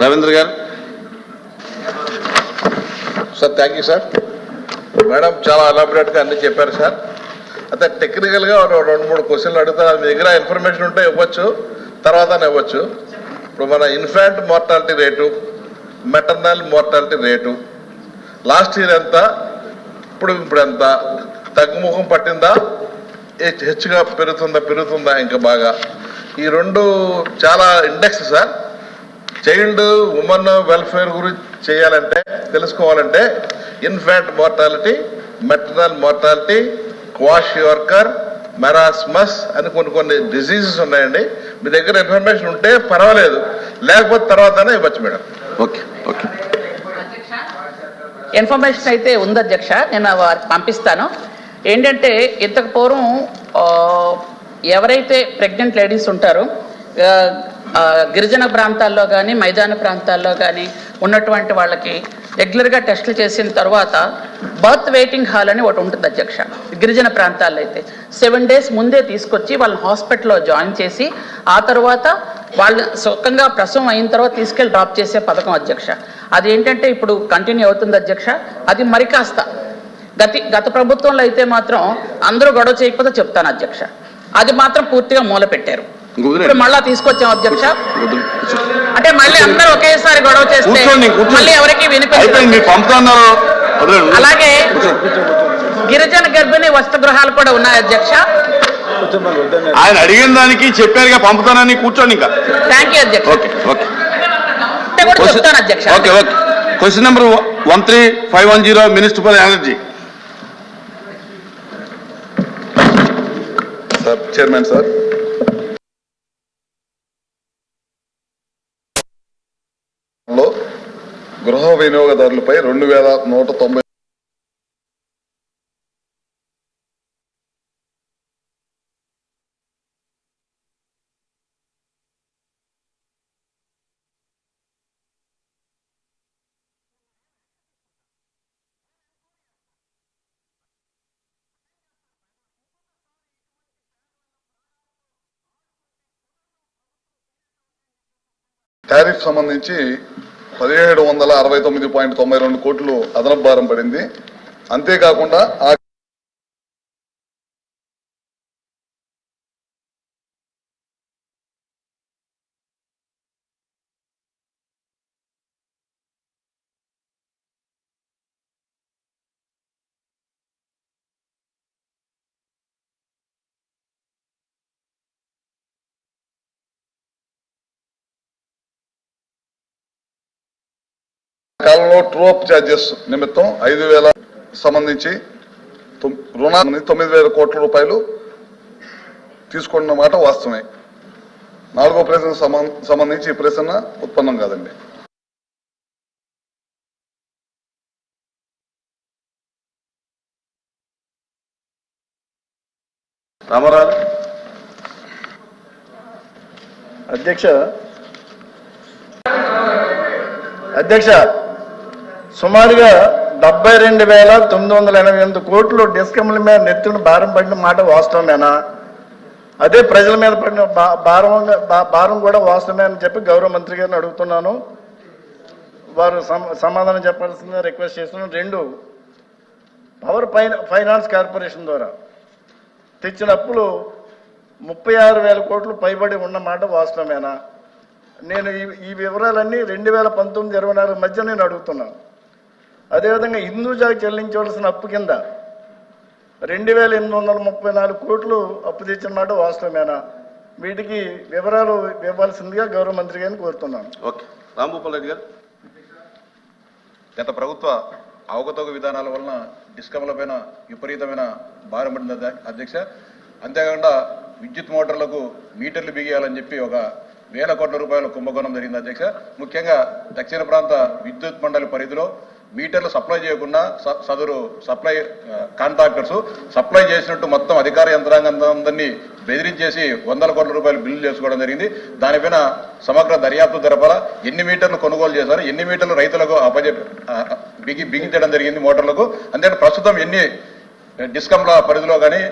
రవీంద్ర గారు. Sir thank you sir. Madam చాలా ఎలాబరేట్గా అన్ని చెప్పారు సార్. అయితే టెక్నికల్గా 2-3 క్వశ్చన్లు అడుగుతారు. మీ దగ్గర ఇన్ఫర్మేషన్ ఉంటే ఇవ్వచ్చు, తర్వాత ఇవ్వచ్చు. ఇప్పుడు మన infant mortality rate, maternal mortality rate last year ఎంత, ఇప్పుడు ఎంత, తగ్గుముఖం పట్టిందా, హెచ్చుగా పెరుగుతుందా ఇంకా బాగా? ఈ రెండు చాలా index sir. Child women welfare గురించి చేయాలంటే, తెలుసుకోవాలంటే infant mortality, maternal mortality, kwashiorkor, marasmus అని కొన్ని డిసీజెస్ ఉన్నాయండి. మీ దగ్గర ఇన్ఫర్మేషన్ ఉంటే పర్వాలేదు, లేకపోతే తర్వాతనే ఇవ్వచ్చు మేడం. Okay okay. ఇన్ఫర్మేషన్ అయితే ఉంది అధ్యక్ష, నేను వారికి పంపిస్తాను. ఏంటంటే ఇంతకు పూర్వం ఎవరైతే ప్రెగ్నెంట్ లేడీస్ ఉంటారో గిరిజన ప్రాంతాల్లో కానీ మైదాన ప్రాంతాల్లో కానీ ఉన్నటువంటి వాళ్ళకి రెగ్యులర్గా టెస్టులు చేసిన తర్వాత బర్త్ వెయిటింగ్ హాల్ అని ఒకటి ఉంటుంది అధ్యక్ష. గిరిజన ప్రాంతాల్లో అయితే 7 days ముందే తీసుకొచ్చి వాళ్ళని హాస్పిటల్లో జాయిన్ చేసి ఆ తర్వాత వాళ్ళు సుఖంగా ప్రసవం అయిన తర్వాత తీసుకెళ్ళి డ్రాప్ చేసే పథకం అధ్యక్ష. అది ఏంటంటే ఇప్పుడు కంటిన్యూ అవుతుంది అధ్యక్ష. అది మరి కాస్త గత ప్రభుత్వంలో అయితే మాత్రం అందరూ గొడవ చేయకపోతే చెప్తాను అధ్యక్ష, అది మాత్రం పూర్తిగా మూల పెట్టారు. ఇప్పుడు మళ్ళా తీసుకొచ్చాం అధ్యక్ష. అంటే మళ్ళీ అందరూ ఒకేసారి గొడవ చేస్తే మళ్ళీ ఎవరికి వినిపించదు. అలాగే గిరిజన గర్భిణీ వసతిగృహాలు కూడా ఉన్నాయి అధ్యక్ష. ఆయన అడిగిన దానికి చెప్పారుగా పంపుతానని. కూర్చోండి ఇంకా. థ్యాంక్ యూ అధ్యక్ష. చెప్తాను అధ్యక్ష. Okay okay. Question number 13510 minister for energy. Sir chairman sir, గృహ వినియోగదారులపై 2190 టారిఫ్ సంబంధించి 1769.92 కోట్లు అదనపు భారం పడింది. అంతేకాకుండా ఆ కాలంలో ట్రూ అప్ ఛార్జెస్ నిమిత్తం 5,000 సంబంధించి రుణాన్ని 9,000 కోట్ల రూపాయలు తీసుకున్న మాట వాస్తవమే. 4వ ప్రశ్న సంబంధించి ఈ ప్రశ్న ఉత్పన్నం కాదండి. రామారావు అధ్యక్ష సుమారుగా 72,988 కోట్లు డిస్కమ్ల మీద నెత్తిన భారం పడిన మాట వాస్తవమేనా? అదే ప్రజల మీద పడిన భారం కూడా వాస్తవమే అని చెప్పి గౌరవ మంత్రి గారిని అడుగుతున్నాను. వారు సమాధానం చెప్పాల్సిందిగా రిక్వెస్ట్ చేస్తున్నాను. 2, పవర్ ఫైనాన్స్ కార్పొరేషన్ ద్వారా తెచ్చిన అప్పులు 36,000 కోట్లు పైబడి ఉన్నమాట వాస్తవమేనా? నేను ఈ వివరాలన్నీ 2019-24 మధ్య నేను అడుగుతున్నాను. అదేవిధంగా హిందూజాకి చెల్లించవలసిన అప్పు కింద 2,834 కోట్లు అప్పు తెచ్చిన మాట వాస్తవమేనా? వీటికి వివరాలు ఇవ్వాల్సిందిగా గౌరవ మంత్రి గారిని కోరుతున్నాను. ఓకే. రాంభూపాల్ రెడ్డి గారు. గత ప్రభుత్వ అవకతవక విధానాల వలన డిస్కమ్ల పైన విపరీతమైన భారం పడింది అధ్యక్ష. అంతేకాకుండా విద్యుత్ మోటార్లకు మీటర్లు బిగియాలని చెప్పి ఒక 1,000 కోట్ల రూపాయల కుంభకోణం జరిగింది అధ్యక్ష. ముఖ్యంగా దక్షిణ ప్రాంత విద్యుత్ మండలి పరిధిలో మీటర్లు సప్లై చేయకుండా సదరు సప్లై కాంట్రాక్టర్స్ సప్లై చేసినట్టు మొత్తం అధికార యంత్రాంగాన్ని బెదిరించేసి 100 కోట్ల రూపాయలు బిల్లు చేసుకోవడం జరిగింది. దానిపైన సమగ్ర దర్యాప్తు జరపాల. ఎన్ని మీటర్లు కొనుగోలు చేశారు, ఎన్ని మీటర్లు రైతులకు బిగించడం జరిగింది మోటార్లకు, అంతే ప్రస్తుతం ఎన్ని డిస్కమ్ల పరిధిలో కానీ